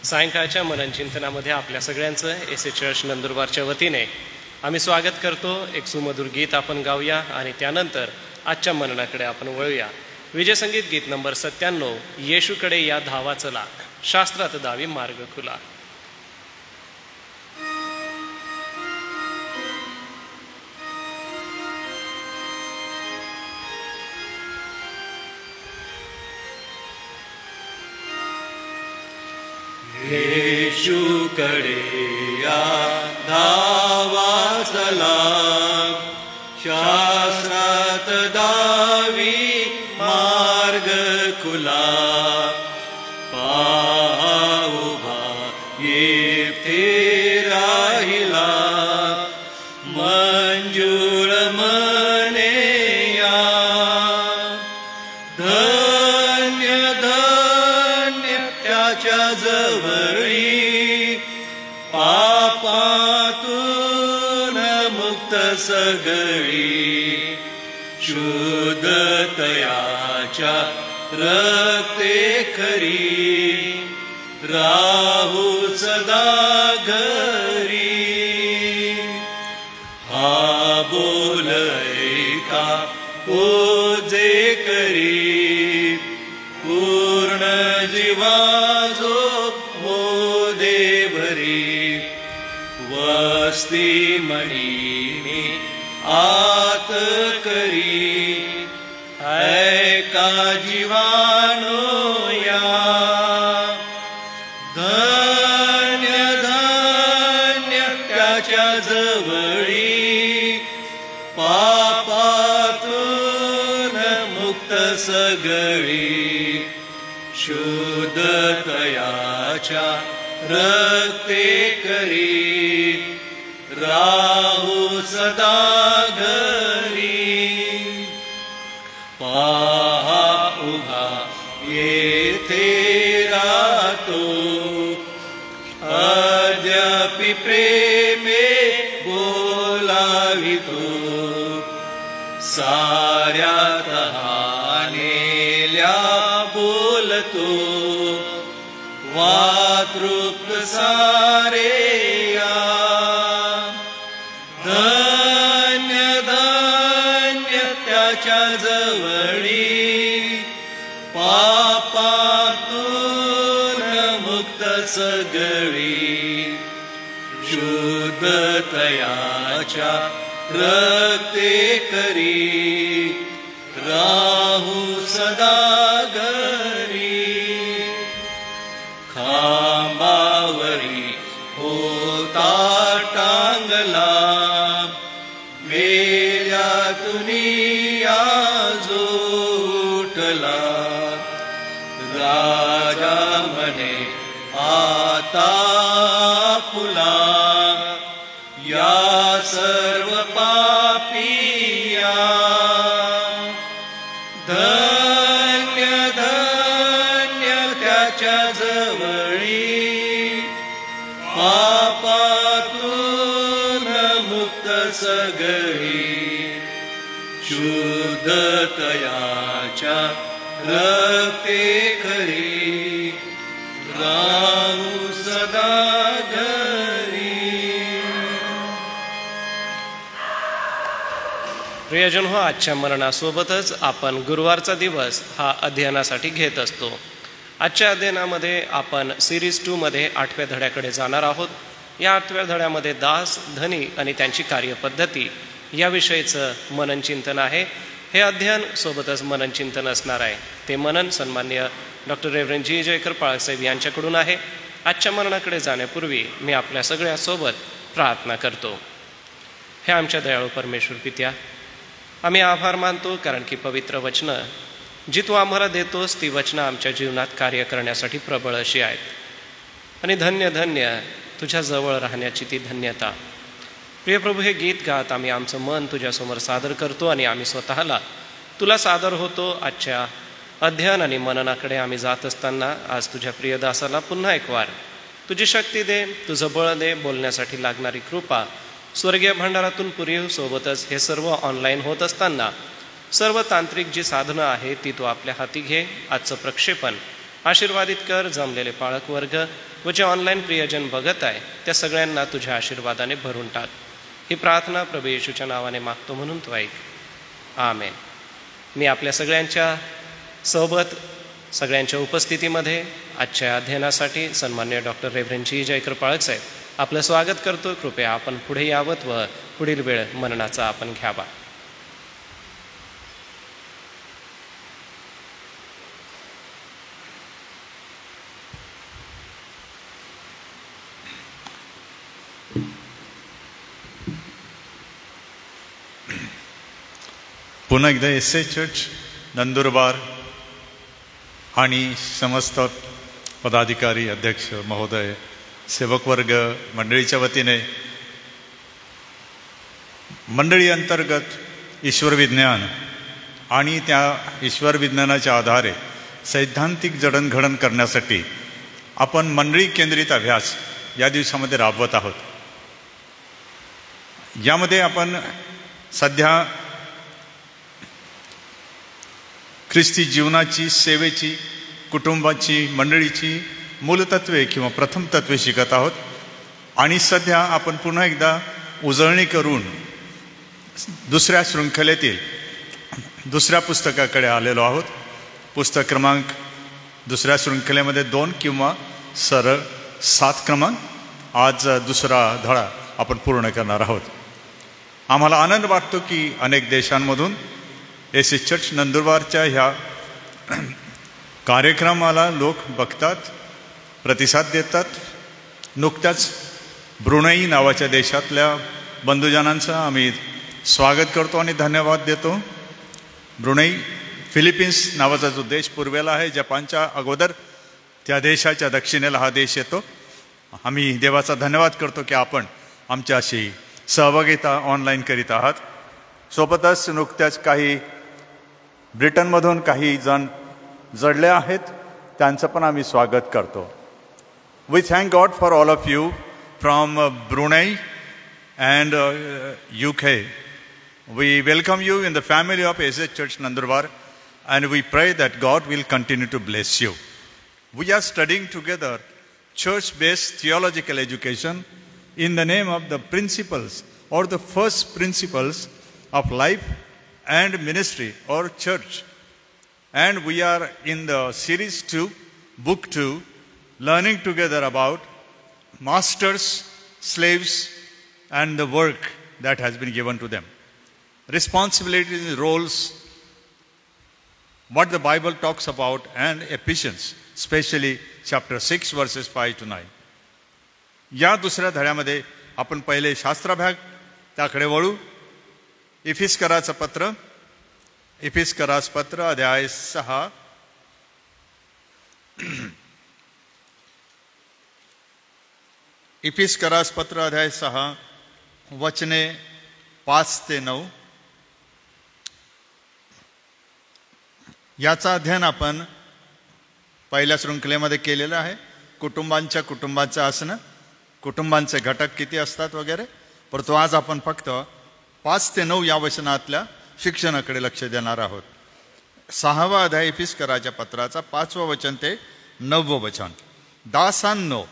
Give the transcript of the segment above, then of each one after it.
सायंकाळच्या मननचिंतनामध्ये आपल्या सगळ्यांचं एस चर्च नंदुरबारच्या वतीने आम्ही स्वागत करतो. एक सुमधुर गीत आपण गाऊया आणि त्यानंतर आजच्या मननाकडे आपण वळूया. विजयसंगीत गीत नंबर 97, येशूकडे या धावा चला, शास्त्रात दावी मार्ग खुला. येशूकडे या धावा चला, शास्त्रात दावी मार्ग खुला. पहा उभा येथे राहिला, मंजुळ मने या. धन्य धन्य त्याच्या जवळी, पापातून मुक्त सगळी. शुद्धतयाच्या रक्ते खरी, राहू सदा घरी. हा बोल ऐका पूजे करी, पूर्ण जीवा जो मोदे भरी. वस्ती मणी आत करी, ऐका जीवानो या. धन्य धन्य त्याच्या जवळी, पापातून मुक्त सगळी. शुद्धतयाच्या रक्ते करी, राहू सदा घरी. पहा उभा येथे राहतो, अद्यापि प्रेमे बोलावितो. साऱ्या तहानेल्या बोलतो, वातृप्त सारे या. धन्य धन्य त्याच्या जवळी, पापातून मुक्त सगळी. शुद्धतयाच्या रक्ते करी, राहू सदा घरी. खांबावरी होता टांगला, मेल्यातून आज उठला. राजा म्हणे आता फुला, या सर्व पापिया. धन्य धन्य त्याच्या जवळी, पापातून मुक्त सगळी. शुद्धतयाच्या रक्ते खरी, राहू सदा घरी. प्रियजन हो, आजच्या मननासोबतच आपण गुरुवारचा दिवस हा अध्ययनासाठी घेत असतो. आजच्या अध्ययनामध्ये आपण सिरीज 2 मध्ये 8व्या धड्याकडे जाणार आहोत. या 8व्या धड्यामध्ये दास, धनी आणि त्यांची कार्यपद्धती याविषयीचं मननचिंतन आहे. हे अध्ययन सोबतच मननचिंतन असणार आहे. ते मनन सन्मान्य डॉक्टर रेव्हरंड जी जयकर पाळसाहेब यांच्याकडून आहे. आजच्या मननाकडे जाण्यापूर्वी मी आपल्या सगळ्यासोबत प्रार्थना करतो. हे आमच्या दयाळू परमेश्वर पित्या, आम्ही आभार मानतो कारण की पवित्र वचनं जी तू आम्हाला देतोस ती वचनं आमच्या जीवनात कार्य करण्यासाठी प्रबळ अशी आहेत. आणि धन्य धन्य तुझ्या जवळ राहण्याची ती धन्यता. प्रिय प्रभू, हे गीत गात आम्ही आमचं मन तुझ्यासमोर सादर करतो आणि आम्ही स्वतःला तुला सादर होतो. आजच्या अध्ययन आणि मननाकडे आम्ही जात असताना आज तुझ्या प्रियदासाला पुन्हा एक वार तुझी शक्ती दे, तुझं बळ दे, बोलण्यासाठी लागणारी कृपा स्वर्गीय भंडारातून पुरीव. सोबतच हे सर्व ऑनलाईन होत असताना सर्व तांत्रिक जी साधनं आहेत ती तू आपल्या हाती घे. आजचं प्रक्षेपण आशीर्वादित कर जमलेले पाळक वर्ग व जे ऑनलाईन प्रियजन बघत आहे त्या सगळ्यांना तुझ्या आशीर्वादाने भरून टाक. ही प्रार्थना प्रभू येशूच्या नावाने मागतो म्हणून तू ऐक. आमेन. मी आपल्या सगळ्यांच्या सोबत सगळ्यांच्या उपस्थितीमध्ये आजच्या अध्ययनासाठी सन्मान्य डॉक्टर रेव्हरंड जी जयकर पाळक साहेब आपलं स्वागत करतो. कृपया आपण पुढे यावत व पुढील वेळ मननाचा आपण घ्यावा. पुन्हा एकदा एस.ए. चर्च नंदुरबार आणि समस्त पदाधिकारी, अध्यक्ष महोदय, सेवक वर्ग मंडळीच्या वतीने मंडळी अंतर्गत ईश्वर विज्ञान आणि त्या ईश्वर विज्ञानाच्या आधारे सैद्धांतिक जडणघडण करण्यासाठी आपण मंडळी केंद्रित अभ्यास या दिवसामध्ये राबवत आहोत. यामध्ये आपण सध्या ख्रिस्ती जीवनाची, सेवेची, कुटुंबाची, मंडळीची मूलतत्वे किंवा प्रथम तत्वे शिकत आहोत. आणि सध्या आपण पुन्हा एकदा उजळणी करून दुसऱ्या शृंखलेतील दुसऱ्या पुस्तकाकडे आलेलो आहोत. पुस्तक क्रमांक दुसऱ्या शृंखलेमध्ये 2 किंवा सरळ 7 क्रमांक. आज दुसरा धडा आपण पूर्ण करणार आहोत. आम्हाला आनंद वाटतो की अनेक देशांमधून एस.ए. चर्च नंदुरबारच्या ह्या कार्यक्रमाला लोक बघतात, प्रतिसाद देतात. नुकत्याच ब्रुनेई नावाच्या देशातल्या बंधुजनांचं आम्ही स्वागत करतो आणि धन्यवाद देतो. ब्रुनेई फिलिपिन्स नावाचा जो देश पूर्वेला आहे, जपानच्या अगोदर त्या देशाच्या दक्षिणेला हा देश येतो. आम्ही देवाचा धन्यवाद करतो की आपण आमच्याशी सहभागिता ऑनलाईन करीत आहात. सोबतच नुकत्याच काही ब्रिटनमधून काही जण जडले आहेत, त्यांचं पण आम्ही स्वागत करतो. We thank God for all of you from Brunei and UK. We welcome you in the family of S A. Church Nandurbar and we pray that God will continue to bless you. We are studying together church-based theological education in the name of the principles or the first principles of life and ministry or church. And we are in the series 2, book 2, learning together about masters, slaves, and the work that has been given to them. Responsibilities, roles, what the Bible talks about, and Ephesians, especially chapter 6 verses 5 to 9. या दुसऱ्या धड्यामध्ये आपण पहिले शास्त्राभाग त्याकडे वळू. इफिस्कराचं पत्र, इफिस्करास पत्र अध्याय 6. इफिस्करास पत्र अध्याय 6 वचने 5 ते 9. याचा अध्ययन आपण पहिल्या शृंखलेमध्ये केलेलं आहे. कुटुंबाचं असणं, कुटुंबांचे घटक किती असतात वगैरे. परंतु आज आपण फक्त 5 ते 9 या वचनातल्या शिक्षणाकडे लक्ष देणार आहोत. 6वा अध्याय इफिस्कराच्या पत्राचा 5वं वचन ते 9वं वचन. दासांनो,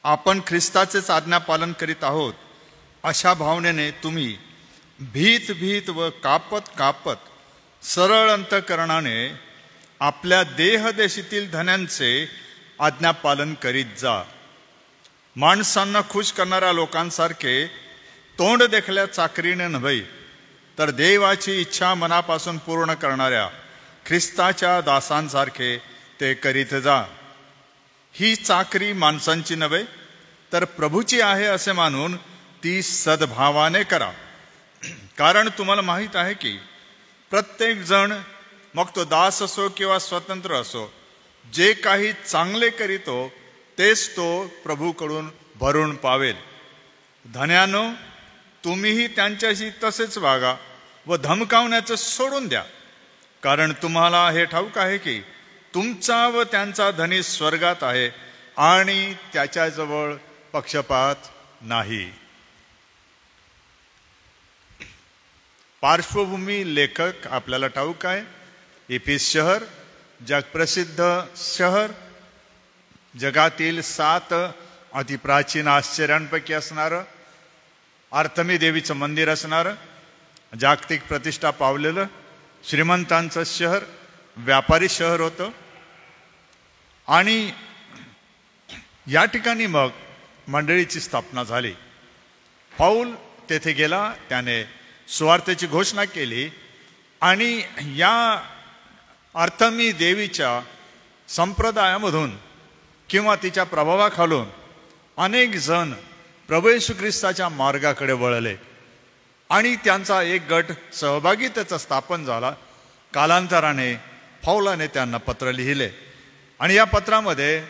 आपण ख्रिस्ताचेच आज्ञापालन करीत आहोत अशा भावनेने तुम्ही भीत भीत व कापत कापत सरळ अंतःकरणाने आपल्या देहदेशीतील धन्यांचे आज्ञापालन करीत जा. माणसांना खुश करणाऱ्या लोकांसारखे तोंड देखल्या चाकरीने नव्हे, तर देवाची इच्छा मनापासून पूर्ण करणाऱ्या ख्रिस्ताच्या दासांसारखे ते करीत जा. ही चाकरी माणसांची नव्हे, तर प्रभूची आहे असे मानून ती सद्भावाने करा. कारण तुम्हाला माहीत आहे की प्रत्येक जण, मग तो दास असो किंवा स्वतंत्र असो, जे काही चांगले करीतो तेच तो प्रभूकडून भरून पावेल. धन्यानो, तुम्हीही त्यांच्याशी तसेच वागा व धमकावण्याचं सोडून द्या. कारण तुम्हाला हे ठाऊक आहे की तुमचा व त्यांचा धनी स्वर्गात आहे आणि त्याच्याजवळ पक्षपात नाही. पार्श्वभूमी लेखक आपल्याला ठाऊक आहे. एफिस शहर जगप्रसिद्ध शहर, जगातील 7 अतिप्राचीन आश्चर्यांपैकी असणारं, आर्तमी देवीचं मंदिर असणारं, जागतिक प्रतिष्ठा पावलेलं श्रीमंतांचं शहर, व्यापारी शहर होतं. आणि या ठिकाणी मग मंडळीची स्थापना झाली. पौल तेथे गेला, त्याने सुवार्तेची घोषणा केली आणि या आर्तमी देवीच्या संप्रदायामधून किंवा तिच्या प्रभावाखालून अनेक जण प्रभू येशू ख्रिस्ताच्या मार्गाकडे वळले आणि त्यांचा एक गट सहभागी त्याचा स्थापन झाला. कालांतराने पौलाने त्यांना पत्र लिहिले आणि या पत्रामध्ये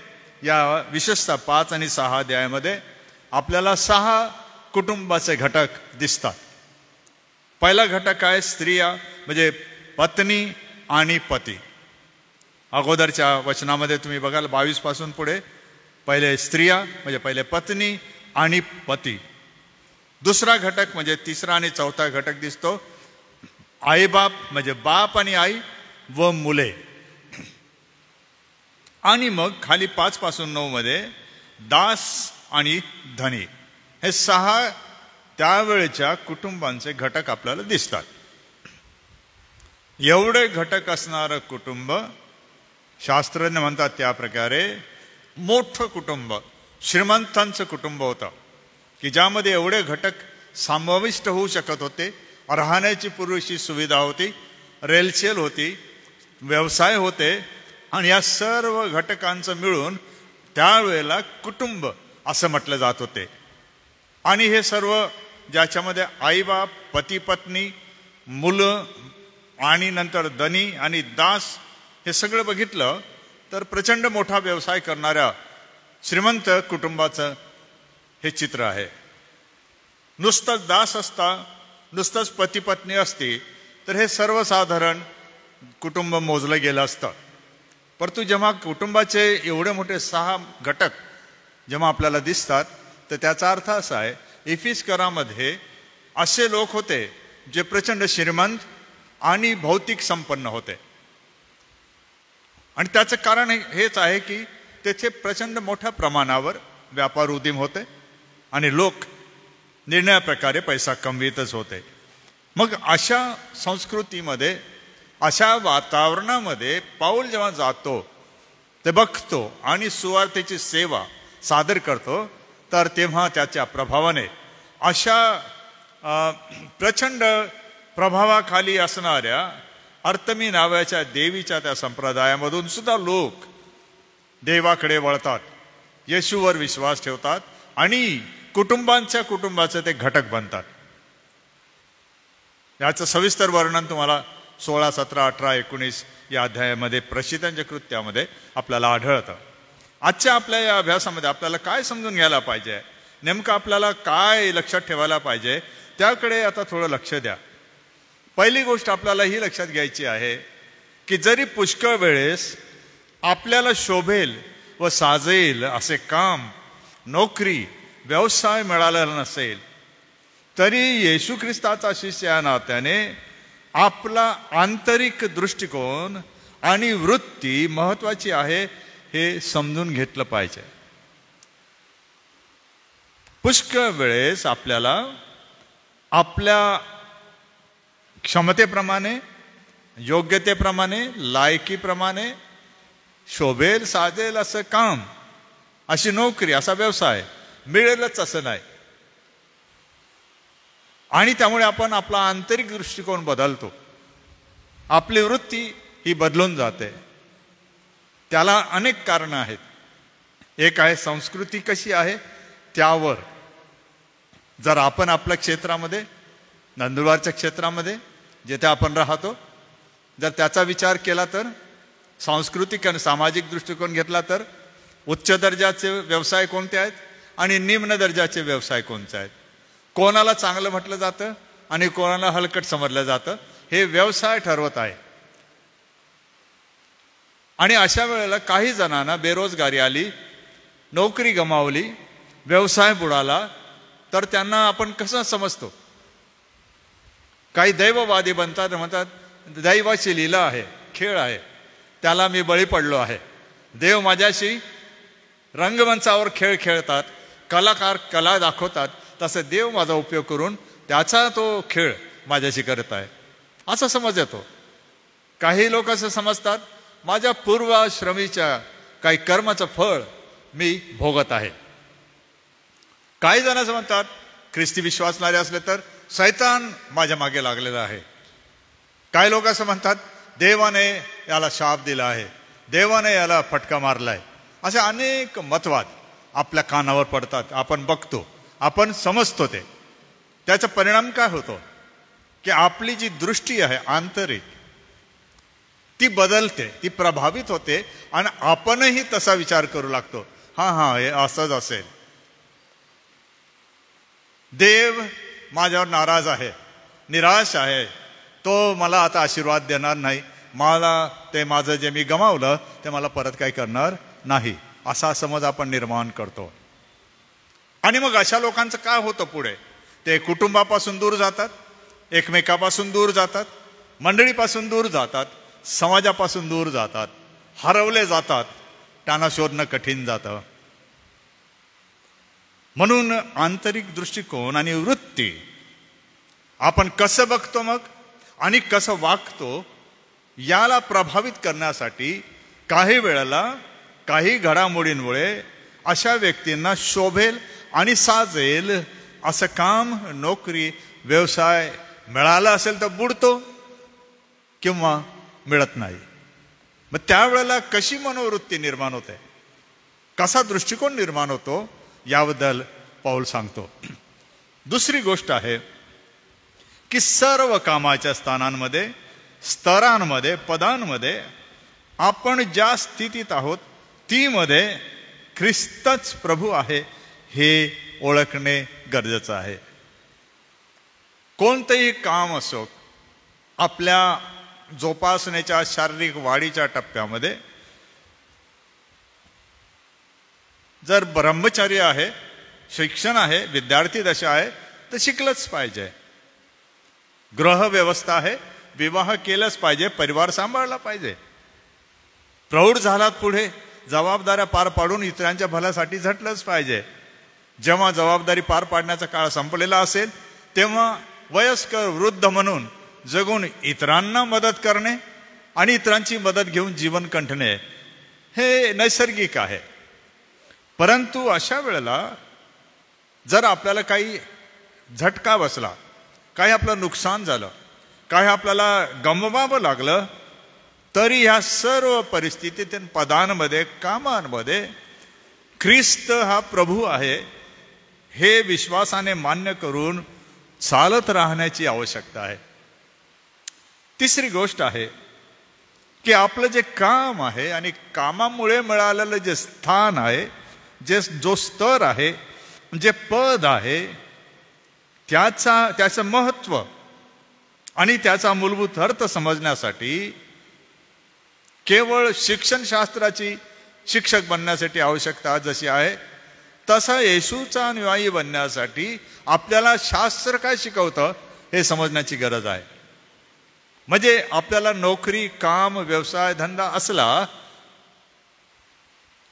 या विशेषतः 5 आणि 6 अध्यायामध्ये आपल्याला 6 कुटुंबाचे घटक दिसतात. पहिला घटक आहे स्त्रिया, म्हणजे पत्नी आणि पती. अगोदरच्या वचनामध्ये तुम्ही बघाल 22 पासून पुढे पहिले स्त्रिया म्हणजे पहिले पत्नी आणि पती. दुसरा घटक म्हणजे तिसरा आणि चौथा घटक दिसतो आईबाप, म्हणजे बाप आणि आई व मुले. आणि मग खाली 5 पासून 9 मध्ये दास आणि धनी. हे 6 त्यावेळेच्या कुटुंबांचे घटक आपल्याला दिसतात. एवढे घटक असणारं कुटुंब, शास्त्रज्ञ म्हणतात त्या प्रकारे मोठं कुटुंब, श्रीमंतांचं कुटुंब होतं की ज्यामध्ये एवढे घटक समाविष्ट होऊ शकत होते. राहण्याची पुरेशी सुविधा होती, रेलचेल होती, व्यवसाय होते आणि या सर्व घटकांचं मिळून त्यावेळेला कुटुंब असं म्हटलं जात होते. आणि हे सर्व ज्याच्यामध्ये आईबाप, पती पत्नी, मुलं आणि नंतर धनी आणि दास हे सगळं बघितलं तर प्रचंड मोठा व्यवसाय करणाऱ्या श्रीमंत कुटुंबाचं हे चित्र आहे. नुसतंच दास असता, नुसतंच पती पत्नी असती तर हे सर्वसाधारण कुटुंब मोजलं गेलं असतं. परंतु जेव्हा कुटुंबाचे एवढे मोठे 6 घटक जेव्हा आपल्याला दिसतात तर त्याचा अर्थ असा आहे, इफिस्करामध्ये असे लोक होते जे प्रचंड श्रीमंत आणि भौतिक संपन्न होते. आणि त्याचं कारण हेच आहे की तेथे प्रचंड मोठ्या प्रमाणावर व्यापार उदीम होते आणि लोक निर्णया प्रकारे पैसा कमवितच होते. मग अशा संस्कृतीमध्ये, अशा वातावरणामध्ये पौल जेव्हा जातो ते बघतो आणि सुवार्तेची सेवा सादर करतो तर तेव्हा त्याच्या प्रभावाने अशा प्रचंड प्रभावाखाली असणाऱ्या आर्तमी नावाच्या देवीच्या त्या संप्रदायामधून सुद्धा लोक देवाकडे वळतात, येशूवर विश्वास ठेवतात आणि कुटुंबाचे ते घटक बनतात. याचं सविस्तर वर्णन तुम्हाला 16, 17, 18, 19 या अध्यायामध्ये प्रसिद्धांच्या कृत्यामध्ये आपल्याला आढळतं. आजच्या आपल्या या अभ्यासामध्ये आपल्याला काय समजून घ्यायला पाहिजे, नेमकं आपल्याला काय लक्षात ठेवायला पाहिजे त्याकडे आता थोडं लक्ष द्या. पहिली गोष्ट आपल्याला ही लक्षात घ्यायची आहे की जरी पुष्कळ वेळेस आपल्याला शोभेल व साजेल असे काम, नोकरी, व्यवसाय मिळालेला नसेल तरी येशू ख्रिस्ताचा शिष्य या नात्याने आपला आंतरिक दृष्टिकोन आणि वृत्ती महत्वाची आहे हे समजून घेतलं पाहिजे. पुष्कळ वेळेस आपल्याला आपल्या क्षमतेप्रमाणे, योग्यतेप्रमाणे, लायकीप्रमाणे शोभेल साजेल असं काम, अशी नोकरी, असा व्यवसाय मिळेलच असं नाही. आणि त्यामुळे आपण आपला आंतरिक दृष्टिकोन बदलतो, आपली वृत्ती ही बदलून जाते. त्याला अनेक कारणं आहेत. एक आहे संस्कृती कशी आहे त्यावर. जर आपण आपल्या क्षेत्रामध्ये, नंदुरबारच्या क्षेत्रामध्ये जिथे आपण राहतो, जर त्याचा विचार केला तर, सांस्कृतिक आणि सामाजिक दृष्टिकोन घेतला तर उच्च दर्जाचे व्यवसाय कोणते आहेत आणि निम्न दर्जाचे व्यवसाय कोणते आहेत, कोणाला चांगलं म्हटलं जातं आणि कोणाला हलकट समजलं जातं, हे व्यवसाय ठरवत आहे. आणि अशा वेळेला काही जणांना बेरोजगारी आली, नोकरी गमावली, व्यवसाय बुडाला तर त्यांना आपण कसं समजतो? काही दैववादी बनतात, म्हणतात दैवाची लीला आहे, खेळ आहे. त्याला मी बळी पडलो आहे. देव माझ्याशी रंगमंचावर खेळ खेळतात, कलाकार कला दाखवतात, तसं देव माझा उपयोग करून त्याचा तो खेळ माझ्याशी करत आहे, असा समज येतो. काही लोक असं समजतात, माझ्या पूर्वाश्रमीच्या काही कर्माचं फळ मी भोगत आहे. काही जण असं म्हणतात, ख्रिस्ती विश्वासणारे असले तर शैतान माझ्या मागे लागलेला आहे. काही लोक असं म्हणतात, देवाने याला शाप दिला आहे, देवाने याला फटका मारलाय. असे अनेक मतवाद आपल्या कानावर पडतात. आपण बघतो, आपण समजतो. त्याचा परिणाम काय होतो की आपली जी दृष्टी आहे आंतरिक, ती बदलते, ती प्रभावित होते आणि आपणही तसा विचार करू लागतो, हां हे असंच असेल. देव माझ्यावर नाराज आहे, निराश आहे, तो मला आता आशीर्वाद देणार नाही, मला ते माझं जे मी गमावलं ते मला परत काय करणार नाही, असा समज आपण निर्माण करतो. आणि मग अशा लोकांचं काय होतं पुढे? ते कुटुंबापासून दूर जातात, एकमेकापासून दूर जातात, मंडळीपासून दूर जातात, समाजापासून दूर जातात, हरवले जातात, त्यांना शोधणं कठीण जातं. म्हणून आंतरिक दृष्टिकोन आणि वृत्ती, आपण कसं बघतो मग आणि कसं वागतो, याला प्रभावित करण्यासाठी काही वेळेला काही घडामोडींमुळे अशा व्यक्तींना शोभेल आणि साजेल असं काम, नोकरी, व्यवसाय मिळाला असेल तर बुडतो किंवा मिळत नाही. मग त्यावेळेला कशी मनोवृत्ती निर्माण होते, कसा दृष्टिकोन निर्माण होतो, याबद्दल पाऊल सांगतो. दुसरी गोष्ट आहे की सर्व कामाच्या स्थानांमध्ये, स्तरांमध्ये, पदांमध्ये आपण ज्या स्थितीत आहोत ती मध्ये ख्रिस्तच प्रभू आहे हे ओळखणे गरजेचं आहे. कोणतंही काम असो, आपल्या जोपासनेच्या शारीरिक वाढीच्या टप्प्यामध्ये जर ब्रह्मचर्य आहे, शिक्षण आहे, विद्यार्थी दशा आहे, तर शिकलंच पाहिजे. गृह व्यवस्था आहे, विवाह केलंच पाहिजे, परिवार सांभाळला पाहिजे. प्रौढ झालात पुढे, जबाबदाऱ्या पार पाडून इतरांच्या भल्यासाठी झटलंच पाहिजे. जेव्हा जबाबदारी पार पाडण्याचा काळ संपलेला असेल तेव्हा वयस्कर वृद्ध म्हणून जगून इतरांना मदत करणे आणि इतरांची मदत घेऊन जीवन कंठणे हे नैसर्गिक आहे. परंतु अशा वेळेला जर आपल्याला काही झटका बसला, काही आपलं नुकसान झालं, काही आपल्याला गमवावं लागलं, तरी ह्या सर्व परिस्थितीत, पदांमध्ये, कामांमध्ये ख्रिस्त हा प्रभू आहे हे विश्वासाने मान्य करून चालत राहण्याची आवश्यकता आहे. तिसरी गोष्ट आहे की आपलं जे काम आहे आणि कामामुळे मिळालेलं जे स्थान आहे, जो स्तर आहे, जे पद आहे, त्याचं महत्त्व आणि त्याचा मूलभूत अर्थ समजण्यासाठी केवळ शिक्षणशास्त्राची शिक्षक बनण्यासाठी आवश्यकता जशी आहे, तसा येशूचा अनुयायी बनण्यासाठी आपल्याला शास्त्र काय शिकवतं हे समजण्याची गरज आहे. म्हणजे आपल्याला नोकरी, काम, व्यवसाय, धंदा असला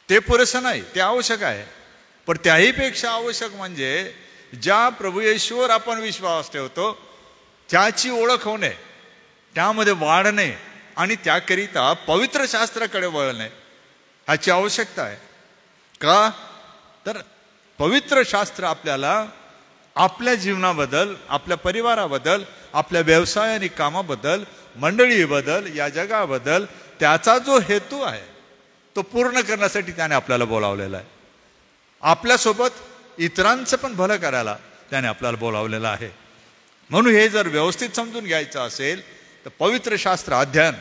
ते पुरेसं नाही, ते आवश्यक आहे. पण त्याहीपेक्षा आवश्यक म्हणजे ज्या प्रभू येशूवर आपण विश्वास ठेवतो त्याची ओळख होणे, त्यामध्ये वाढणे आणि त्याकरिता पवित्र शास्त्राकडे वळणे ह्याची आवश्यकता आहे. का तर पवित्र शास्त्र आपल्याला आपल्या जीवनाबद्दल, आपल्या परिवाराबद्दल, आपल्या व्यवसाय आणि कामाबद्दल, मंडळीबद्दल, या जगाबद्दल त्याचा जो हेतू आहे तो पूर्ण करण्यासाठी त्याने आपल्याला बोलावलेला आहे. आपल्यासोबत इतरांचं पण भलं करायला त्याने आपल्याला बोलावलेलं आहे. म्हणून हे जर व्यवस्थित समजून घ्यायचं असेल तर पवित्र शास्त्र अध्ययन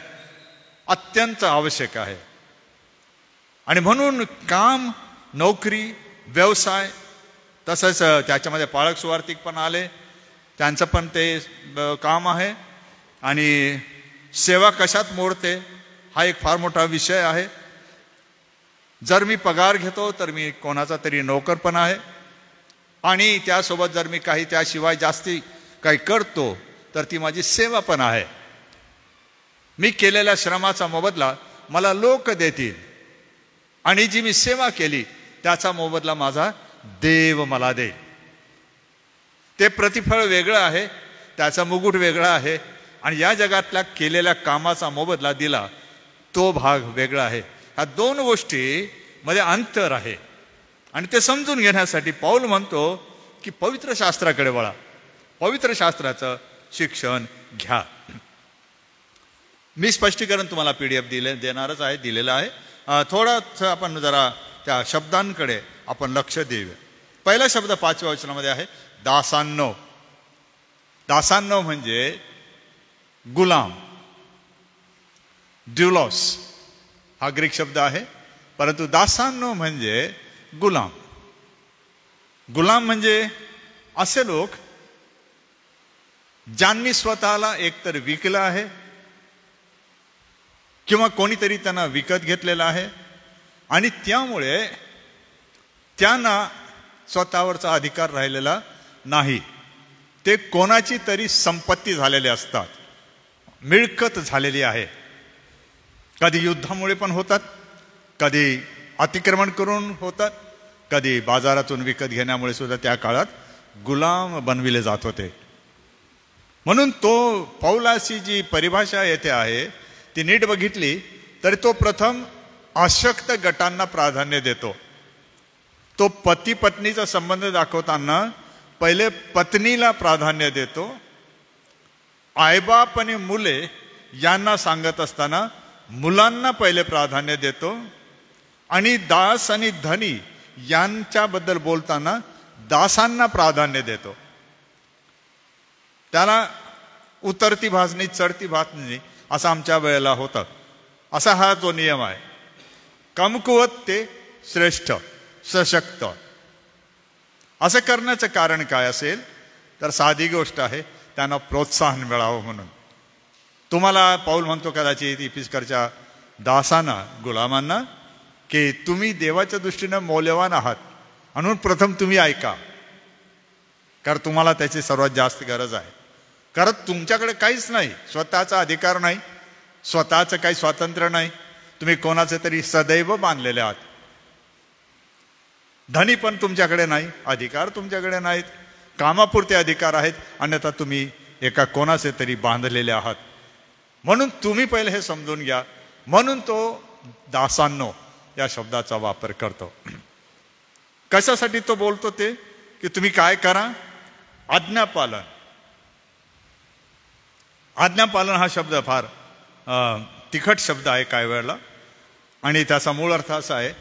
अत्यंत आवश्यक आहे. आणि म्हणून काम, नोकरी, व्यवसाय, तसंच त्याच्यामध्ये पाळक सुवार्तिक पण आले, त्यांचं पण ते काम आहे. आणि सेवा कशात मोडते हा एक फार मोठा विषय आहे. जर मी पगार घेतो तर मी कोणाचा तरी नोकर पण आहे, आणि त्यासोबत जर मी काही त्याशिवाय जास्ती काही करतो तर ती माझी सेवा पण आहे. मी केलेल्या श्रमाचा मोबदला मला लोक देतील आणि जी मी सेवा केली त्याचा मोबदला माझा देव मला देईल. ते प्रतिफळ वेगळं आहे, त्याचा मुकुट वेगळा आहे, आणि या जगातल्या केलेल्या कामाचा मोबदला दिला तो भाग वेगळा आहे. ह्या दोन गोष्टी मध्ये अंतर आहे. आणि ते समजून घेण्यासाठी पाऊल म्हणतो की पवित्र शास्त्राकडे वळा, पवित्र शास्त्राचं शिक्षण घ्या. मी स्पष्टीकरण तुम्हाला PDF देणारच आहे, दिलेलं आहे. थोडंसं आपण जरा त्या शब्दांकडे आपण लक्ष देऊया. पहिला शब्द 5व्या वचनामध्ये आहे दासांनो. दासांनो म्हणजे गुलाम, ड्युलॉस हा ग्रीक शब्द आहे, परंतु दासांनो म्हणजे गुलाम. गुलाम म्हणजे असे लोक ज्यांनी स्वतःला एकतर विकलं आहे किंवा कोणीतरी त्यांना विकत घेतलेलं आहे आणि त्यामुळे त्यांना स्वतःवरचा अधिकार राहिलेला नाही. ते कोणाची तरी संपत्ती झालेले असतात, मिळकत झालेली आहे. कधी युद्धामुळे पण होतात, कधी अतिक्रमण करून होतात, कधी बाजारातून विकत घेण्यामुळे सुद्धा त्या काळात गुलाम बनविले जात होते. म्हणून तो पौलाची जी परिभाषा येथे आहे ती नीट बघितली तर तो प्रथम अशक्त गटांना प्राधान्य देतो. तो पती पत्नीचा संबंध दाखवताना पहिले पत्नीला प्राधान्य देतो. आईबाप आणि मुले यांना सांगत असताना मुलांना पहिले प्राधान्य देतो. आणि दास आणि धनी यांच्याबद्दल बोलताना दासांना प्राधान्य देतो. त्याला उतरती भाजणी चढती भाजणी असं आमच्या वेळेला होतं. असा हा जो नियम आहे. कमकुवत ते श्रेष्ठ, सशक्त. असं करण्याचं कारण काय असेल तर साधी गोष्ट आहे, त्यांना प्रोत्साहन मिळावं म्हणून. तुम्हाला पाऊल म्हणतो कदाचित इफिसकरच्या दासांना, गुलामांना, की तुम्ही देवाच्या दृष्टीनं मौल्यवान आहात म्हणून प्रथम तुम्ही ऐका, कारण तुम्हाला त्याची सर्वात जास्त गरज आहे. कारण तुमच्याकडे काहीच नाही, स्वतःचा अधिकार नाही, स्वतःचं काही स्वातंत्र्य नाही. तुम्ही कोणाचे तरी सदैव बांधलेले आहात. धनी पण तुमच्याकडे नाही, अधिकार तुमच्याकडे नाहीत, कामापुरते अधिकार आहेत, अन्यथा तुम्ही एका कोणाचे तरी बांधलेले आहात. म्हणून तुम्ही पहिले हे समजून घ्या. म्हणून तो दासांनो या शब्दाचा वापर करतो. कशासाठी तो बोलतो ते की तुम्ही काय करा, आज्ञापालन. आज्ञापालन हा शब्द फार तिखट शब्द आहे काय वेळेला, आणि त्याचा मूळ अर्थ असा आहे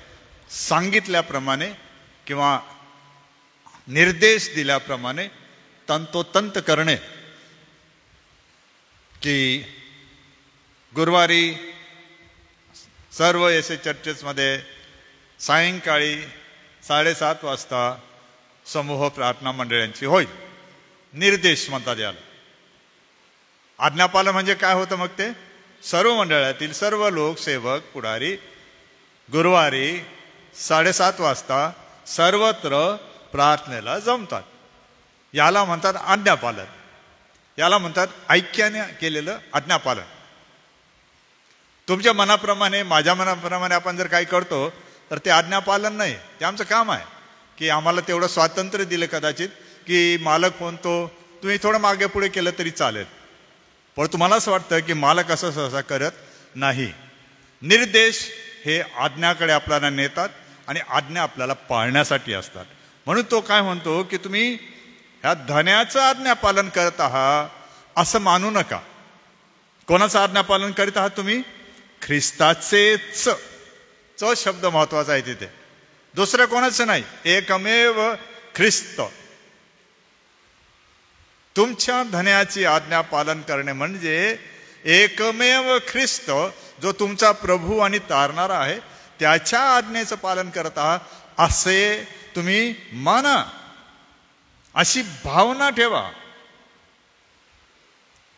सांगितल्याप्रमाणे किंवा निर्देश दिल्याप्रमाणे तंतोतंत करणे. की गुरुवारी सर्व एस चर्चेसमध्ये सायंकाळी 7:30 वाजता समूह प्रार्थना मंडळांची होईल. निर्देश म्हणतात याला. आज्ञापालन म्हणजे काय होतं मग ते सर्व मंडळातील सर्व लोक, सेवक, पुढारी गुरुवारी 7:30 वाजता सर्वत्र प्रार्थनेला जमतात. याला म्हणतात आज्ञापालन. याला म्हणतात ऐक्याने केलेलं आज्ञापालन. तुमच्या मनाप्रमाणे, माझ्या मनाप्रमाणे आपण जर काही करतो तर ते आज्ञापालन नाही, ते आमचं काम आहे. की आम्हाला तेवढं स्वातंत्र्य दिलं कदाचित की मालक म्हणतो तुम्ही थोडं मागे पुढे केलं तरी चालेल, पण तुम्हाला असं वाटतं की मालक असं सहसा करत नाही. निर्देश हे आज्ञाकडे आपल्याला नेतात आणि आज्ञा आपल्याला पाळण्यासाठी असतात. म्हणून तो काय म्हणतो की तुम्ही ह्या धन्याचं आज्ञापालन करत आहात असं मानू नका. कोणाचं आज्ञापालन करीत आहात तुम्ही? ख्रिस्ताचेच. च शब्द महत्वाचा आहे तिथे, दुसरं कोणाचं नाही, एकमेव ख्रिस्त. तुमच्या धन्याची आज्ञा पालन करणे म्हणजे एकमेव ख्रिस्त जो तुमचा प्रभू आणि तारणारा आहे त्याच्या आज्ञेचं पालन करत आहात असे तुम्ही माना, अशी भावना ठेवा.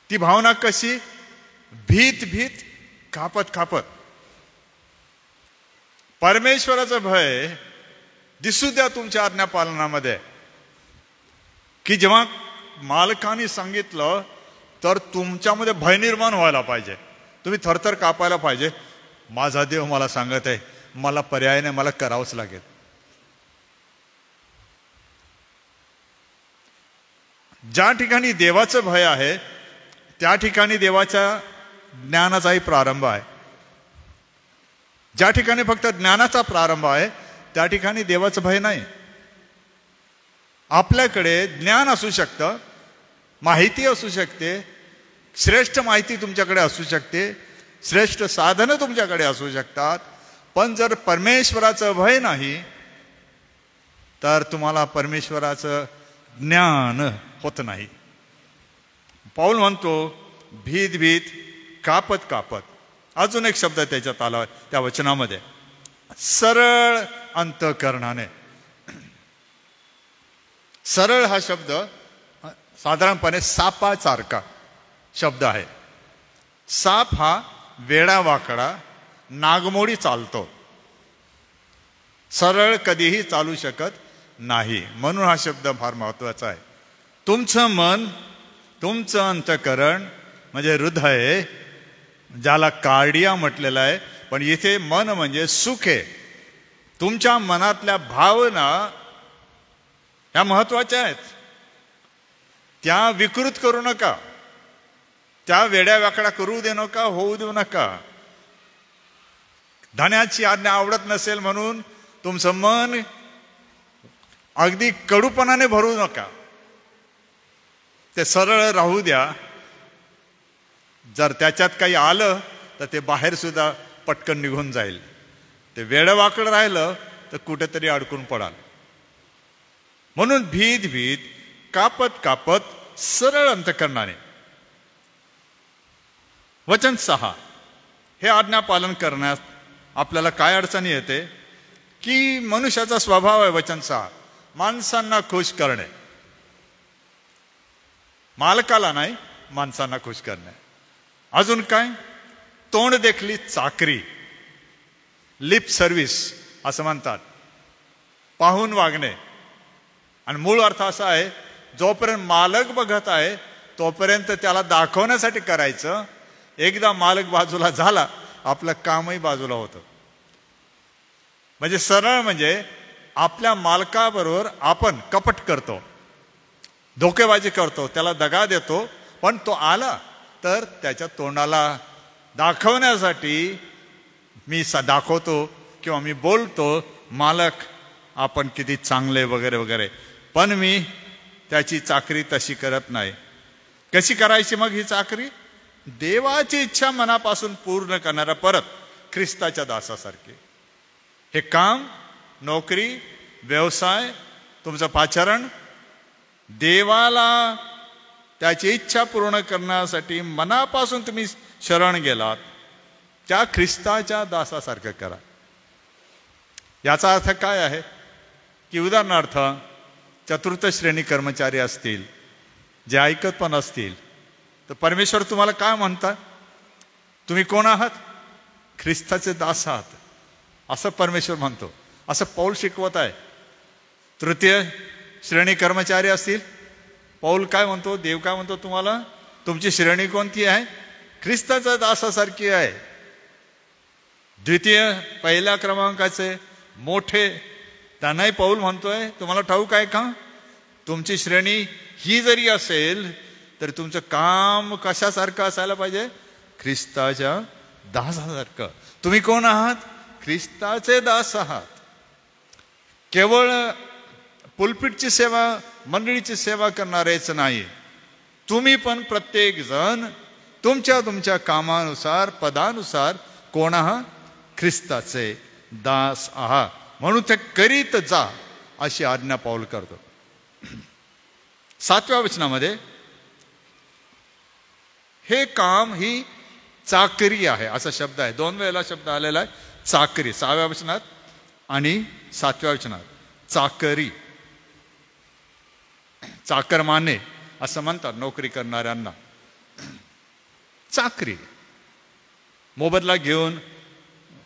ती भावना कशी? भीत भीत, कापत कापत. परमेश्वराचं भय दिसू द्या तुमच्या आज्ञापालनामध्ये. की जेव्हा मालकाने सांगितलं तर तुमच्यामध्ये भय निर्माण व्हायला पाहिजे, तुम्ही थरथर कापायला पाहिजे. माझा देव मला सांगत आहे, मला पर्याय नाही, मला करावंच लागेल. ज्या ठिकाणी देवाचं भय आहे त्या ठिकाणी देवाच्या ज्ञानाचाही प्रारंभ आहे. ज्या ठिकाणी फक्त ज्ञानाचा प्रारंभ आहे त्या ठिकाणी देवाचं भय नाही. आपल्याकडे ज्ञान असू शकतं, माहिती असू शकते, श्रेष्ठ माहिती तुमच्याकडे असू शकते, श्रेष्ठ साधनं तुमच्याकडे असू शकतात, पण जर परमेश्वराचं भय नाही तर तुम्हाला परमेश्वराचं ज्ञान होत नाही. पौल म्हणतो भीत भीत कापत कापत. अजून एक शब्द त्याच्यात आला त्या वचनामध्ये, सरळ अंतःकरणाने. सरळ हा शब्द साधारणपणे सापासारखा शब्द आहे. साप हा वेडावाकडा नागमोडी चालतो, सरळ कधीही चालू शकत नाही. म्हणून हा शब्द फार महत्वाचा आहे. तुमचं मन, तुमचं अंतःकरण म्हणजे हृदय, ज्याला कार्डिया म्हटलेलं आहे, पण इथे मन म्हणजे सुख आहे. तुमच्या मनातल्या भावना ह्या महत्वाच्या आहेत. त्या विकृत करू नका, त्या वेड्यावाकडा करू देऊ नका, होऊ देऊ नका. धन्याची आज्ञा आवडत नसेल म्हणून तुमचं मन अगदी कडूपणाने भरू नका, ते सरळ राहू द्या. जर त्याच्यात काही आलं तर ते बाहेर सुद्धा पटकन निघून जाईल. ते वेडवाकड राहिलं तर कुठेतरी अडकून पडाल. म्हणून भीत भीत कापत कापत सरळ अंतःकरणाने. वचन 6, हे आज्ञा पालन करण्यास आपल्याला काय अडचणी येते की मनुष्याचा स्वभाव आहे. वचन 6, माणसांना खुश करणे. मालकाला नाही, माणसांना खुश करणे. अजून काय, तोंड देखली चाकरी, लिप सर्व्हिस असं म्हणतात, पाहून वागणे. आणि मूळ अर्थ असा आहे, जोपर्यंत मालक बघत आहे तोपर्यंत त्याला दाखवण्यासाठी करायचं. एकदा मालक बाजूला झाला आपलं कामही बाजूला होतं. म्हणजे सरळ म्हणजे आपल्या मालकाबरोबर आपण कपट करतो, धोकेबाजी करतो, त्याला दगा देतो. पण तो आला तर त्याच्या तोंडाला दाखवण्यासाठी मी दाखवतो किंवा मी बोलतो, मालक आपण किती चांगले वगैरे वगैरे. पण मी त्याची चाकरी तशी करत नाही. कशी करायची मग ही चाकरी? देवाची इच्छा मनापासून पूर्ण करणारा, परत ख्रिस्ताच्या दासासारखे. हे काम, नोकरी, व्यवसाय, तुमचं पाचारण देवाला त्याची इच्छा पूर्ण करण्यासाठी मनापासून तुम्ही शरण गेलात, त्या ख्रिस्ताच्या दासासारखं करा. याचा अर्थ काय आहे की उदाहरणार्थ चतुर्थ श्रेणी कर्मचारी असतील, जे ऐकत पण असतील, तर परमेश्वर तुम्हाला काय म्हणतात? तुम्ही कोण आहात? ख्रिस्ताचे दास आहात असं परमेश्वर म्हणतो. असं पौल शिकवत आहे. तृतीय श्रेणी कर्मचारी असतील, पौल काय म्हणतो, देव काय म्हणतो तुम्हाला? तुमची श्रेणी कोणती आहे? ख्रिस्ताच्या दासासारखी आहे. द्वितीय पहिल्या क्रमांकाचे मोठे, त्यांनाही पौल म्हणतोय तुम्हाला ठाऊक आहे का, तुमची श्रेणी ही जरी असेल तर तुमचं काम कशासारखं असायला पाहिजे? ख्रिस्ताच्या दासासारखं. तुम्ही कोण आहात? ख्रिस्ताचे दास आहात. केवळ पुलपिटची सेवा, मंडळीची सेवा करणारेच नाही, तुम्ही पण प्रत्येक जण तुमच्या तुमच्या कामानुसार, पदानुसार कोण आहात? ख्रिस्ताचे दास आहात. म्हणून ते करीत जा अशी आज्ञा पौल करतो. 7व्या वचनामध्ये हे काम ही चाकरी आहे असा शब्द आहे. 2 वेळेला शब्द आलेला आहे चाकरी. 6व्या वचनात आणि 7व्या वचनात चाकरी. चाकरमाने असं म्हणतात नोकरी करणाऱ्यांना. चाकरी, मोबदला घेऊन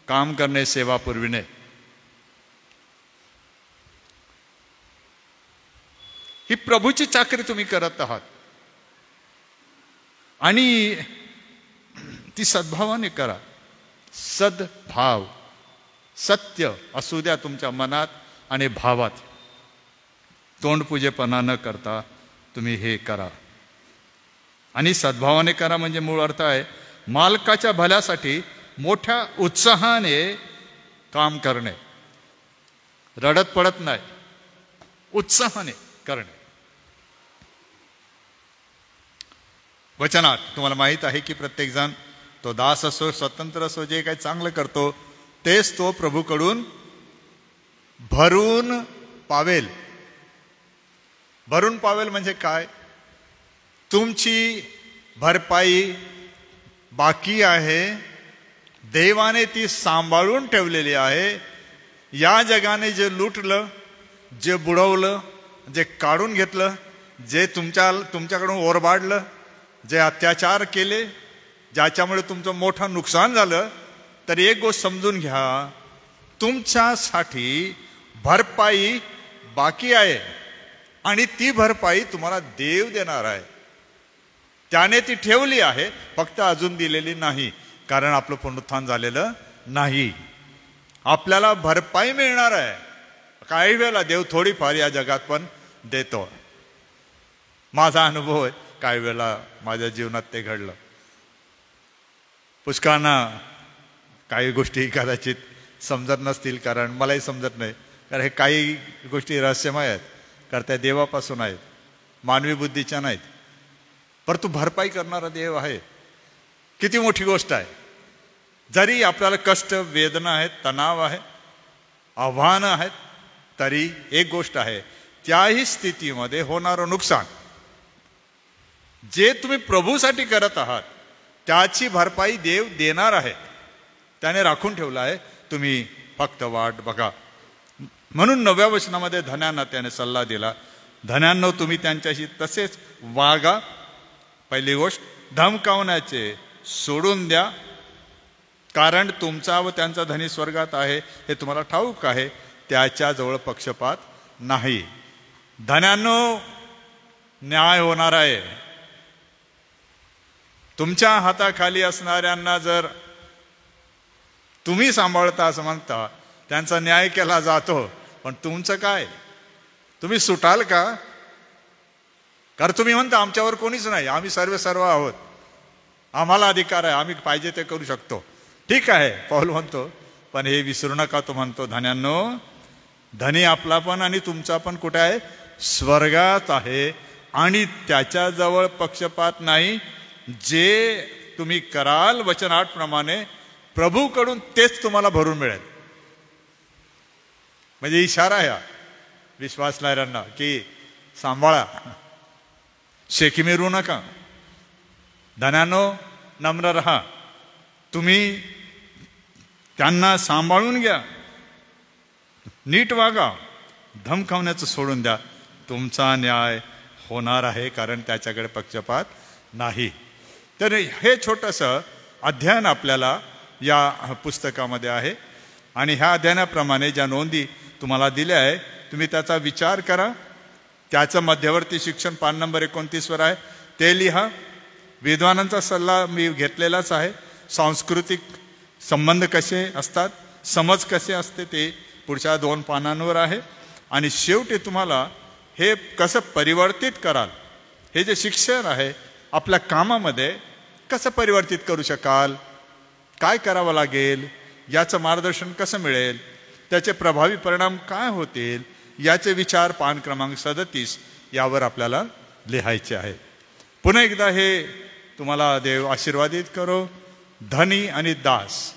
काम करणे, सेवा पुरविणे. ही प्रभूची चाकरी तुम्ही करत आहात आणि ती सद्भावाने करा. सद्भाव, सत्य असू द्या तुमच्या मनात आणि भावात. तोंडपुजेपणा न करता तुम्ही हे करा. आणि सद्भावाने करा म्हणजे मूळ अर्थ आहे मालकाच्या भल्यासाठी मोठ्या उत्साहाने काम करणे. रडत पडत नाही, उत्साहाने करणे. वचनात तुम्हाला माहीत आहे की प्रत्येकजण तो दास असो स्वतंत्र असो जे काही चांगलं करतो तेच तो प्रभूकडून भरून पावेल. भरून पावेल म्हणजे काय? तुमची भरपाई बाकी आहे, देवाने ती सांभाळून ठेवलेली आहे. या जगाने जे लुटलं, जे बुडवलं, जे काढून घेतलं, जे तुमच्याकडून ओरबाडलं, जे अत्याचार केले, ज्याच्यामुळे तुमचं मोठं नुकसान झालं, तर एक गोष्ट समजून घ्या, तुमच्यासाठी भरपाई बाकी आहे आणि ती भरपाई तुम्हाला देव देणार आहे. त्याने ती ठेवली आहे, फक्त अजून दिलेली नाही, कारण आपलं पुनरुत्थान झालेलं नाही. आपल्याला भरपाई मिळणार आहे. काही वेळेला देव थोडीफार या जगात पण देतो. माझा अनुभव आहे, काही वेळेला माझ्या जीवनात ते घडलं. पुष्कळांना काही गोष्टी कदाचित समजत नसतील, कारण मलाही समजत नाही, कारण हे काही गोष्टी रहस्यमय आहेत, कारण त्या देवापासून आहेत, मानवी बुद्धीच्या नाहीत. परंतु भरपाई करणारा देव आहे. किती मोठी गोष्ट आहे. जरी आपल्याला कष्ट, वेदना आहेत, तणाव आहे, आव्हानं आहेत, तरी एक गोष्ट आहे, त्याही स्थितीमध्ये होणारं नुकसान जे तुम्ही प्रभूसाठी करत आहात त्याची भरपाई देव देणार आहे. त्याने राखून ठेवलं आहे, तुम्ही फक्त वाट बघा. म्हणून 9व्या वचनामध्ये धन्यांना त्याने सल्ला दिला, धन्यांनो तुम्ही त्यांच्याशी तसेच वागा. पहिली गोष्ट, धमकावण्याचे सोडून द्या, कारण तुमचा व त्यांचा धनी स्वर्गात आहे हे तुम्हाला ठाऊक आहे. त्याच्याजवळ पक्षपात नाही. धन्यांनो न्याय होणार आहे. तुमच्या हाताखाली असणाऱ्यांना जर तुम्ही सांभाळता असं म्हणता, त्यांचा न्याय केला जातो, पण तुमचं काय? तुम्ही सुटाल का? कारण तुम्ही म्हणता आमच्यावर कोणीच नाही, आम्ही सर्व आहोत, आम्हाला अधिकार आहे, आम्ही पाहिजे ते करू शकतो. ठीक आहे, पाऊल म्हणतो, पण हे विसरू नका, तो म्हणतो धन्यांनो, धनी आपला पण आणि तुमचा पण कुठे आहे? स्वर्गात आहे, आणि त्याच्याजवळ पक्षपात नाही. जे तुम्ही कराल वचन 8 प्रमाणे प्रभूकडून तेच तुम्हाला भरून मिळेल. म्हणजे इशारा आहे विश्वासणाऱ्यांना की सांभाळा, शेकी मिरू नका. धन्यानो नम्र रहा, तुम्ही त्यांना सांभाळून घ्या, नीट वागा, धमकावण्याचं सोडून द्या. तुमचा न्याय होणार आहे, कारण त्याच्याकडे पक्षपात नाही. तर हे छोटंसं अध्ययन आपल्याला या पुस्तकामध्ये आहे, आणि ह्या अध्ययनाप्रमाणे ज्या नोंदी तुम्हाला दिल्या आहे तुम्ही त्याचा विचार करा. त्याचं मध्यवर्ती शिक्षण पान नंबर 29 वर आहे, ते लिहा. विद्वानांचा सल्ला मी घेतलेलाच आहे. सांस्कृतिक संबंध कसे असतात, समज कसे असते, ते पुढच्या 2 पानांवर आहे. आणि शेवटी तुम्हाला हे कसं परिवर्तित कराल, हे जे शिक्षण आहे आपल्या कामामध्ये कसं परिवर्तित करू शकाल, काय करावं लागेल, याचं मार्गदर्शन कसं मिळेल, त्याचे प्रभावी परिणाम काय होतील, याचे विचार पान क्रमांक 37 यावर आपल्याला लिहायचे आहे. पुन्हा एकदा हे तुम्हाला देव आशीर्वादित करो. धनी आणि दास,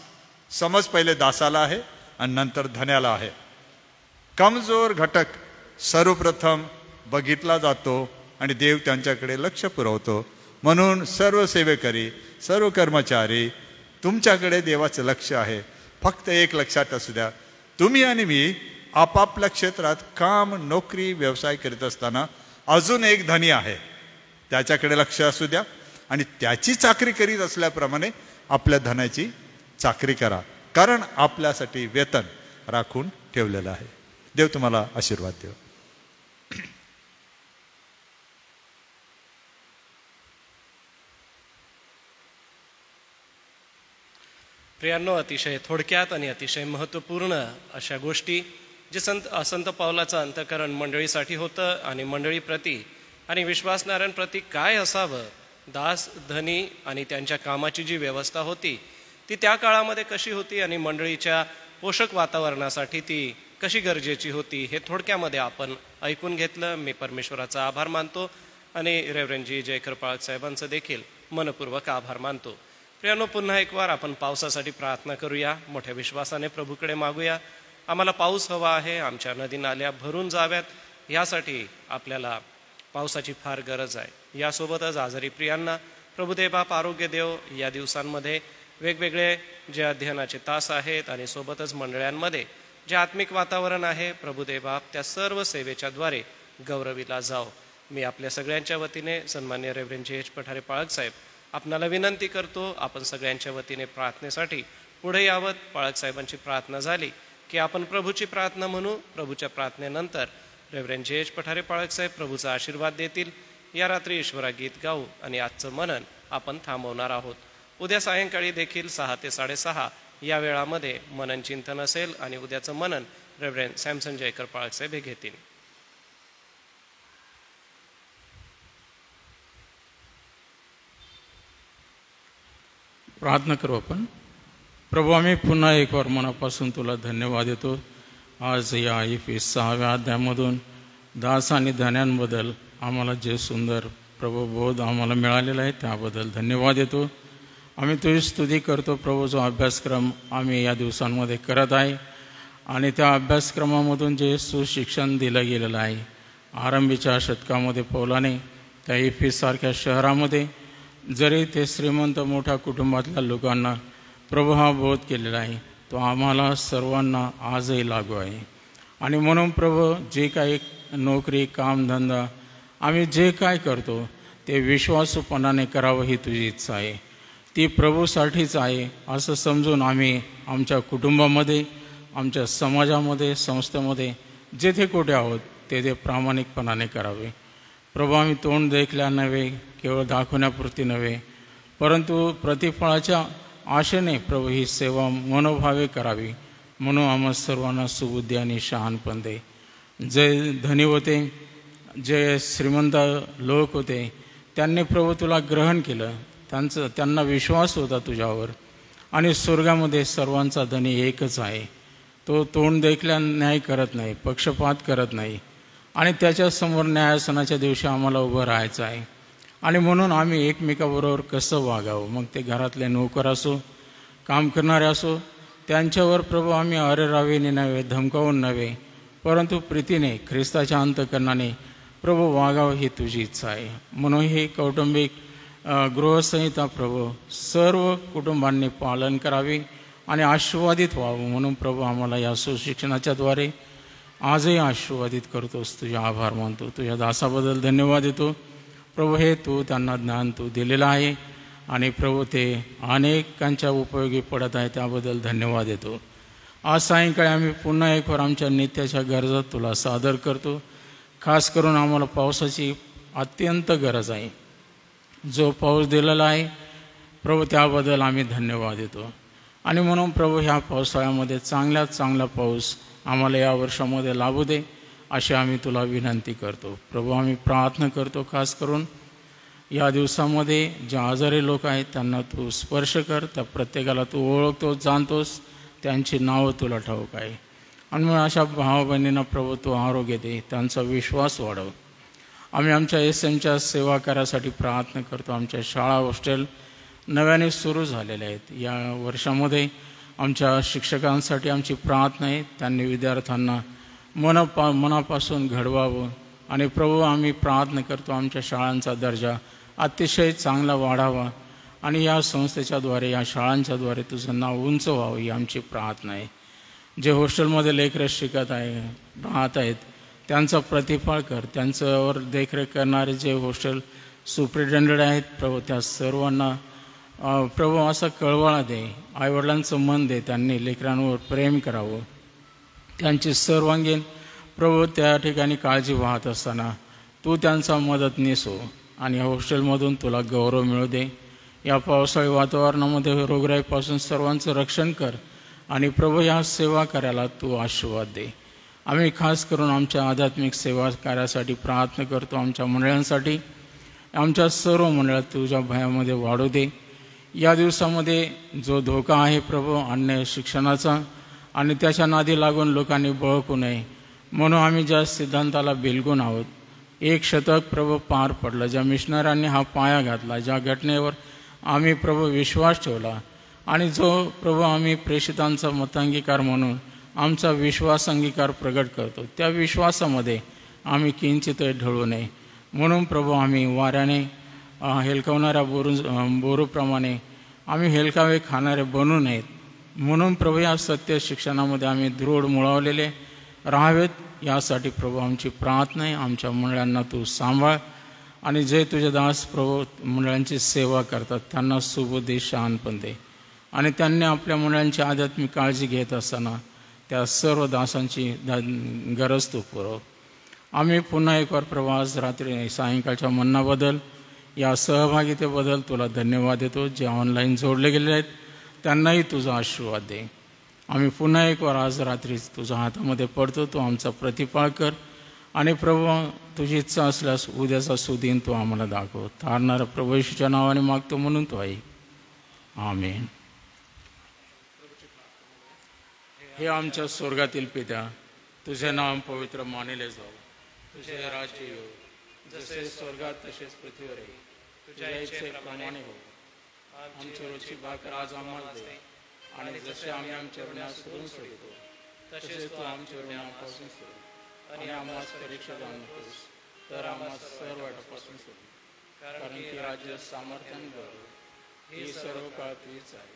समज पहिले दासाला आहे आणि नंतर धन्याला आहे. कमजोर घटक सर्वप्रथम बघितला जातो आणि देव त्यांच्याकडे लक्ष पुरवतो. म्हणून सर्व सेवेकरी, सर्व कर्मचारी, तुमच्याकडे देवाचं लक्ष आहे. फक्त एक लक्षात असू द्या, तुम्ही आणि मी आपापल्या क्षेत्रात काम, नोकरी, व्यवसाय करीत असताना अजून एक धनी आहे, त्याच्याकडे लक्ष असू द्या. आणि त्याची चाकरी करीत असल्याप्रमाणे आपल्या धनाची चाकरी करा, कारण आपल्यासाठी वेतन राखून ठेवलेलं आहे. देव तुम्हाला आशीर्वाद देव. प्रियांनो, अतिशय थोडक्यात आणि अतिशय महत्त्वपूर्ण अशा गोष्टी जे संत पावलाचं अंतःकरण मंडळीसाठी होतं आणि मंडळीप्रती आणि विश्वासणाऱ्यांप्रती काय असावं, दास धनी आणि त्यांच्या कामाची जी व्यवस्था होती ती त्या काळामध्ये कशी होती आणि मंडळीच्या पोषक वातावरणासाठी ती कशी गरजेची होती हे थोडक्यामध्ये आपण ऐकून घेतलं. मी परमेश्वराचा आभार मानतो आणि रेव्हरंडजी जयकर पाळक साहेबांचं देखील मनपूर्वक आभार मानतो. प्रियांनो, पुन्हा एक वार आपण पावसासाठी प्रार्थना करूया. मोठ्या विश्वासाने प्रभूकडे मागूया. आम्हाला पाऊस हवा आहे, आमच्या नदी नाल्या भरून जाव्यात, यासाठी आपल्याला पावसाची फार गरज आहे. यासोबतच आजारी प्रियांना प्रभुदेव बाप आरोग्य देव. या दिवसांमध्ये वेगवेगळे जे अध्ययनाचे तास आहेत आणि सोबतच मंडळांमध्ये जे आत्मिक वातावरण आहे, प्रभुदेव बाप त्या सर्व सेवेच्या द्वारे गौरविला जाओ. मी आपल्या सगळ्यांच्या वतीने सन्मान्य रेव्हरंड J.H. पठारे पाळक साहेब आपणाला विनंती करतो, आपण सगळ्यांच्या वतीने प्रार्थनेसाठी पुढे यावं. पाळक साहेबांची प्रार्थना झाली की आपण प्रभूची प्रार्थना म्हणू. प्रभूच्या प्रार्थनेनंतर रेव्हरंड J.H. पठारे पाळक साहेब प्रभूचा आशीर्वाद देतील. या रात्री ईश्वरा गीत गाऊ आणि आजचं मनन आपण थांबवणार आहोत. उद्या सायंकाळी देखील 6 ते 6:30 या वेळामध्ये मनन चिंतन असेल आणि उद्याचं मनन रेव्हरंड सॅमसन जयकर पाळक साहेब हे घेतील. प्रार्थना करू आपण. प्रभू, आम्ही पुन्हा एक वार मनापासून तुला धन्यवाद देतो. आज या Efeस 6व्या अध्यायामधून दास आणि धन्यांबद्दल आम्हाला जे सुंदर प्रभू बोध आम्हाला मिळालेला आहे त्याबद्दल धन्यवाद देतो. आम्ही तुझी स्तुती करतो प्रभू. जो अभ्यासक्रम आम्ही या दिवसांमध्ये करत आहे आणि त्या अभ्यासक्रमामधून जे सुशिक्षण दिलं गेलेलं आहे, आरंभीच्या शतकामध्ये पौलाने त्या एफेससारख्या शहरामध्ये जरी ते श्रीमंत मोठ्या कुटुंबातल्या लोकांना प्रभू हा बोध केलेला आहे, तो आम्हाला सर्वांना आजही लागू आहे. आणि म्हणून प्रभू, जे काही नोकरी कामधंदा आम्ही जे काय करतो ते विश्वासूपणाने करावं ही तुझी इच्छा आहे. ती प्रभूसाठीच आहे असं समजून आम्ही आमच्या कुटुंबामध्ये, आमच्या समाजामध्ये, संस्थेमध्ये जेथे कुठे आहोत तेथे प्रामाणिकपणाने करावे. प्रभू, आम्ही तोंड देखल्या नव्हे, केवळ दाखवण्यापुरती नव्हे, परंतु प्रतिफळाच्या आशेने प्रभू ही सेवा मनोभावे करावी. म्हणून आम्हा सर्वांना सुबुद्धी आणि शहाणपण दे. जे धनी होते, जे श्रीमंत लोक होते, त्यांनी प्रभू तुला ग्रहण केलं. त्यांना विश्वास होता तुझ्यावर. आणि स्वर्गामध्ये सर्वांचा धनी एकच आहे. तो तोंड देखल्या न्याय करत नाही, पक्षपात करत नाही. आणि त्याच्यासमोर न्यायासनाच्या दिवशी आम्हाला उभं राहायचं आहे. आणि म्हणून आम्ही एकमेकाबरोबर कसं वागावं, मग ते घरातले नोकर असो, काम करणारे असो, त्यांच्यावर प्रभू आम्ही अरेरावीने नव्हे, धमकावून नव्हे, परंतु प्रीतीने, ख्रिस्ताच्या अंतःकरणाने प्रभू वागावं ही तुझी इच्छा आहे. म्हणून हे कौटुंबिक गृहसंहिता प्रभू सर्व कुटुंबांनी पालन करावे आणि आशीर्वादित व्हावं. म्हणून प्रभू आम्हाला या सुशिक्षणाच्याद्वारे आजही आशीर्वादित करतोस. तुझे आभार मानतो. तुझ्या दासाबद्दल धन्यवाद देतो प्रभू. हे तू त्यांना ज्ञान तू दिलेलं आहे आणि प्रभू ते अनेकांच्या उपयोगी पडत आहे, त्याबद्दल धन्यवाद देतो. आज सायंकाळी आम्ही पुन्हा एक वार आमच्या नित्याच्या गरजा तुला सादर करतो. खास करून आम्हाला पावसाची अत्यंत गरज आहे. जो पाऊस दिलेला आहे प्रभू त्याबद्दल आम्ही धन्यवाद देतो. आणि म्हणून प्रभू ह्या पावसाळ्यामध्ये चांगल्यात चांगला पाऊस आम्हाला या वर्षामध्ये लाभू दे अशी आम्ही तुला विनंती करतो. प्रभू, आम्ही प्रार्थना करतो खास करून या दिवसामध्ये जे आजारी लोक आहेत त्यांना तू स्पर्श कर. त्या प्रत्येकाला तू ओळखतोस, जाणतोस, त्यांची नावं तुला ठाऊक आहे. आणि मग अशा भावा बहिणींना प्रभू तू आरोग्य दे, त्यांचा विश्वास वाढव. आम्ही आमच्या SMच्या सेवा कार्यासाठी प्रार्थना करतो. आमच्या शाळा हॉस्टेल नव्याने सुरू झालेले आहेत. या वर्षामध्ये आमच्या शिक्षकांसाठी आमची प्रार्थना आहे, त्यांनी विद्यार्थ्यांना मनापासून घडवावं. आणि प्रभू, आम्ही प्रार्थना करतो आमच्या शाळांचा दर्जा अतिशय चांगला वाढावा आणि या संस्थेच्याद्वारे, या शाळांच्याद्वारे तुझं नाव उंच व्हावं ही आमची प्रार्थना आहे. जे हॉस्टेलमध्ये लेकरं शिकत आहे, राहत आहेत, त्यांचा प्रतिफळ कर. त्यांच्यावर देखरेख करणारे जे हॉस्टेल सुप्रिटेंडेंट आहेत प्रभू, त्या सर्वांना प्रभू असा कळवळा दे. आईवडिलांचं मन दे, त्यांनी लेकरांवर प्रेम करावं. त्यांची सर्वांगीण प्रभू त्या ठिकाणी काळजी वाहत असताना तू त्यांचा मदतनीस हो आणि या हॉस्टेलमधून तुला गौरव मिळू दे. या पावसाळी वातावरणामध्ये रोगराईपासून सर्वांचं रक्षण कर आणि प्रभू या सेवा कार्याला तू आशीर्वाद दे. आम्ही खास करून आमच्या आध्यात्मिक सेवा कार्यासाठी प्रार्थना करतो. आमच्या मंडळांसाठी, आमच्या सर्व मंडळात तुझ्या भयामध्ये वाढू दे. या दिवसामध्ये जो धोका आहे प्रभू अन्य शिक्षणाचा आणि त्याच्या नादी लागून लोकांनी बळकू नये म्हणून आम्ही ज्या सिद्धांताला बिलगून आहोत. 1 शतक प्रभू पार पडलं, ज्या मिशनरांनी हा पाया घातला, ज्या घटनेवर आम्ही प्रभू विश्वास ठेवला आणि जो प्रभू आम्ही प्रेषितांचा मतांगीकार म्हणून आमचा विश्वास अंगीकार प्रगट करतो, त्या विश्वासामध्ये आम्ही किंचितही ढळू नये म्हणून प्रभू आम्ही वाऱ्याने हेलकवणाऱ्या बोरूप्रमाणे आम्ही हेलकावे खाणारे बनू नयेत म्हणून प्रभू या सत्य शिक्षणामध्ये आम्ही दृढ मुळावलेले राहावेत. यासाठी प्रभू आमची प्रार्थना आहे. आमच्या मंडळांना तू सांभाळ आणि जे तुझे दास प्रभू मंडळांची सेवा करतात त्यांना सुबुद्धी शहाणपण दे आणि त्यांनी आपल्या मंडळांची आध्यात्मिक काळजी घेत असताना त्या सर्व दासांची गरज तू पुरव. आम्ही पुन्हा एक वार प्रवास रात्री सायंकाळच्या मन्नाबद्दल, या सहभागितेबद्दल तुला धन्यवाद देतो. जे ऑनलाईन जोडले गेले आहेत त्यांनाही तुझा आशीर्वाद दे. आम्ही पुन्हा एक वार आज रात्री तुझ्या हातामध्ये पडतो. तू आमचा प्रतिपाळ कर आणि प्रभू तुझी इच्छा असल्यास उद्याचा सुदिन तू आम्हाला दाखव. तारणारा प्रभू येशूच्या नावाने मागतो म्हणून तो ऐक. आमेन. हे आमच्या स्वर्गातील पित्या, तुझे नाम पवित्र मानले जाऊ, तुझे राज्य येऊ, जसे स्वर्गात तसेच पृथ्वीवरही तुझ्या इच्छेप्रमाणे हो. आमची रोजची भाकर आज आम्हाला दे आणि जसे आम्ही आमच्या ऋणास ऋण सोडतो तसेच तू आमच्या ऋणापासून सोड आणि आम्हाला परीक्षेत आणू नकोस, तर आम्हाला सर्व वाईटापासून सोड. कारण की राज्य, सामर्थ्य आणि गौरव ही सर्व काळ तुझीच आहे.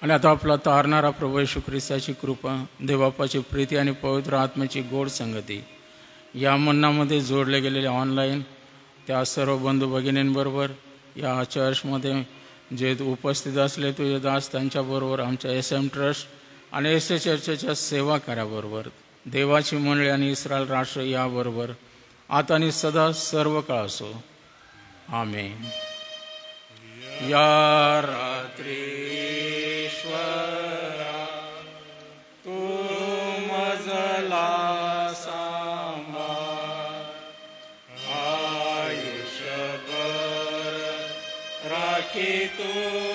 आणि आता आपला तारणारा प्रभू येशू ख्रिस्ताची कृपा, देवबापाची प्रीती आणि पवित्र आत्म्याची गोड संगती या मन्नामध्ये जोडले गेलेले ऑनलाईन त्या सर्व बंधू भगिनींबरोबर, या चर्चमध्ये जे उपस्थित असले तुझे दास त्यांच्याबरोबर, आमच्या SM ट्रस्ट आणि SA चर्चच्या सेवा कार्याबरोबर, देवाची मंडळी आणि इस्रायल राष्ट्र याबरोबर आता आणि सदा सर्व काळ असो. आमेन. या रात्री तू मजला सांभाळ, आयुष्यभर राखी तू